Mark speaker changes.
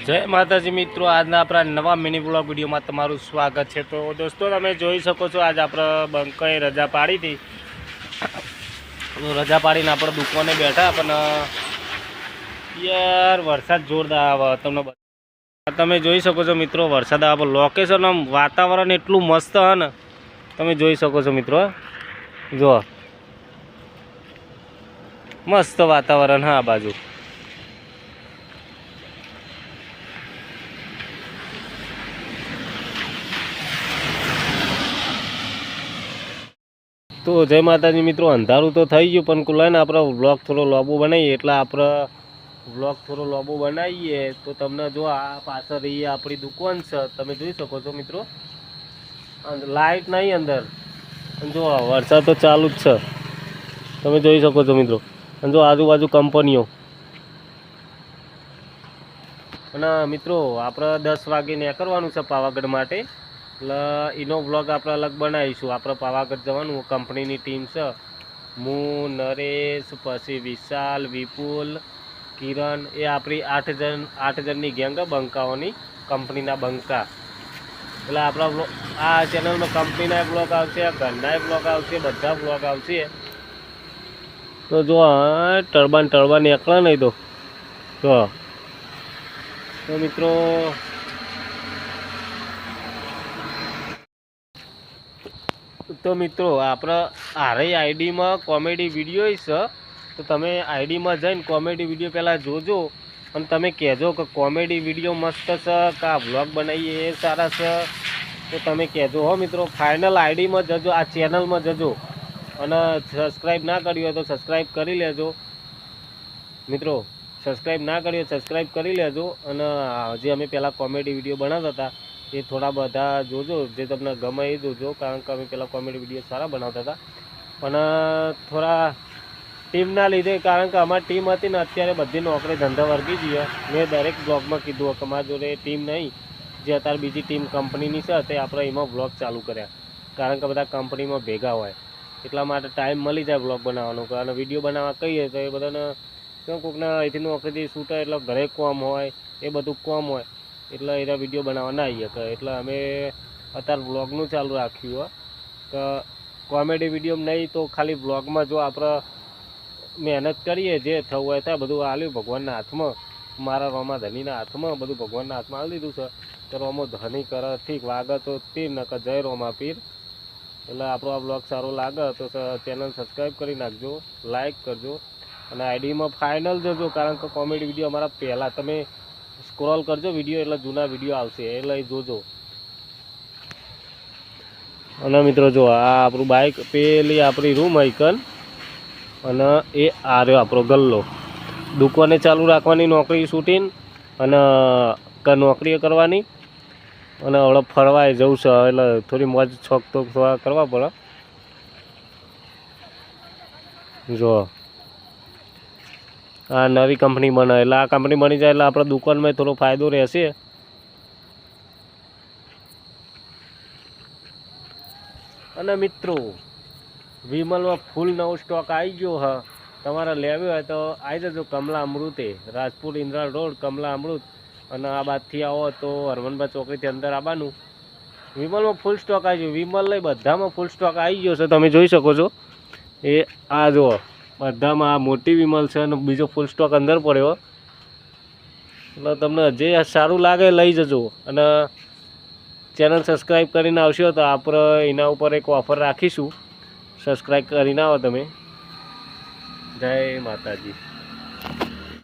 Speaker 1: જય માતાજી મિત્રો, આજના આપણા નવા મિની બ્લોગ વિડીયોમાં તમારું સ્વાગત છે। તો દોસ્તો તમે જોઈ શકો છો, આજ આપણે બંકાએ રજા પાડી હતી। રજા પાડીને આપણે દુકાને બેઠા, પણ યાર વરસાદ જોરદાર આવે। તમે જોઈ શકો છો મિત્રો, વરસાદ આવે। લોકેશન આમ વાતાવરણ એટલું મસ્ત હે ને, તમે જોઈ શકો છો મિત્રો। જો મસ્ત વાતાવરણ હા આ બાજુ। તો જય માતાજી મિત્રો, અંધારું તો થઈ ગયું, પણ કુલાને આપણે વ્લોગ થોડો લોબો બનાવીએ। એટલે આપણે વ્લોગ થોડો લોબો બનાવીએ તો તમને જો આ પાછળ રહી આપણી દુકાન છે, તમે જોઈ શકો છો મિત્રો। લાઇટ નહીં અંદર, જો વરસાદ તો ચાલુ જ છે, તમે જોઈ શકો છો મિત્રો। અને જો આજુબાજુ કંપનીઓ। અને મિત્રો આપણે 10 વાગે નીકળવાનું છે પાવાગઢ માટે। એટલે એનો વ્લોગ આપણે અલગ બનાવીશું। આપણે પાવાગઢ જવાનું, કંપનીની ટીમ છે, હું, નરેશ, પછી વિશાલ, વિપુલ, કિરણ, એ આપણી 8 જણની ગેંગ બંકાઓની, કંપનીના બંકા। એટલે આપણા આ ચેનલમાં કંપનીના બ્લોગ આવશે, ઘરના બ્લોગ આવશે, બધા બ્લોગ આવશે। તો જો ટરબાન નીકળે નહીં તો મિત્રો આપણે આરે આઈડીમાં કોમેડી વિડીયો છે, તો તમે આઈડીમાં જઈને કોમેડી વિડીયો પહેલાં જોજો, અને તમે કહેજો કે કોમેડી વિડીયો મસ્ત છે કે આ વ્લોગ બનાવીએ એ સારા છે, તો તમે કહેજો હો મિત્રો। ફાઇનલ આઈડીમાં જજો, આ ચેનલમાં જજો, અને સબસ્ક્રાઈબ ના કર્યું હોય તો સબસ્ક્રાઈબ કરી લેજો મિત્રો। સબસ્ક્રાઈબ ના કર્યું સબસ્ક્રાઈબ કરી લેજો। અને જે અમે પહેલાં કોમેડી વિડીયો બનાવતા હતા એ થોડા બધા જોજો, જે તમને ગમે એ જોજો, કારણ કે અમે પહેલાં કોમેડી વિડીયો સારા બનાવતા હતા। પણ થોડા ટીમના લીધે, કારણ કે અમારી ટીમ હતી ને, અત્યારે બધી નોકરી ધંધા વર્ગી જઈએ। મેં દરેક બ્લોગમાં કીધું કે મારી જોડે ટીમ નહીં, જે અત્યારે બીજી ટીમ કંપનીની છે તે આપણે એમાં બ્લોગ ચાલુ કર્યા, કારણ કે બધા કંપનીમાં ભેગા હોય, એટલા માટે ટાઈમ મળી જાય બ્લોગ બનાવવાનો। અને વિડીયો બનાવવા કહીએ તો એ બધાને કેમ કોઈકના અહીંથી નોકરીથી છૂટે એટલે ઘરે કામ હોય, એ બધું કામ હોય, એટલે એના વિડીયો બનાવવા ના આવીએ કે, એટલે અમે અત્યારે વ્લોગનું ચાલુ રાખ્યું કે કોમેડી વિડીયો નહીં તો ખાલી વ્લોગમાં જો આપણે મહેનત કરીએ, જે થવું હોય ત્યાં બધું આલ્યું ભગવાનના હાથમાં, મારા રોમા ધનીના હાથમાં, બધું ભગવાનના હાથમાં આલી દીધું છે। તો રોમો ધની કરે ઠીક, વાગે તો તીર, નકર જય રોમા પીર। એટલે આપણો આ બ્લોગ સારો લાગે તો ચેનલ સબસ્ક્રાઈબ કરી નાખજો, લાઈક કરજો, અને આઈડીમાં ફાઇનલ જજો, કારણ કે કોમેડી વિડીયો અમારા પહેલાં તમે સ્ક્રોલ કરજો વિડીયો, એટલે જૂના વિડીયો આવશે, એટલે જોજો। અને મિત્રો જો આ આપણું બાઇક, પેલી આપણી રૂમ આઈકન, અને એ આ રહ્યો આપણો ગલ્લો। દુકાને ચાલુ રાખવાની, નોકરી છૂટીને, અને નોકરીઓ કરવાની, અને હમણાં ફરવાય જવું છે, એટલે થોડી મોજ છોક તો થોડા કરવા પડે। જો આ નવી કંપની બને, એટલે આ કંપની બની જાય એટલે આપણા દુકાનમાં થોડો ફાયદો રહેશે। અને મિત્રો વિમલમાં ફૂલ નવો સ્ટોક આવી ગયો હ, તમારે લેવી હોય તો આવી જજો કમલા અમૃતે, રાજપુર ઇન્દ્રાલ રોડ કમલા અમૃત। અને આ બાદથી આવો તો હરમનબા ચોકડીથી અંદર આવવાનું, વિમલમાં ફૂલ સ્ટોક આવી ગયો। વિમલ લઈ બધામાં ફૂલ સ્ટોક આવી ગયો છે, તમે જોઈ શકો છો। એ આ જુઓ બધામાં આ મોટી વિમલ છે, અને બીજો ફૂલ સ્ટોક અંદર પડ્યો, એટલે તમને જે સારું લાગે લઈ જજો। અને ચેનલ સબસ્ક્રાઈબ કરીને આવશો તો આપણે એના ઉપર એક ઓફર રાખીશું, સબસ્ક્રાઈબ કરીને આવો તમે। જય માતાજી।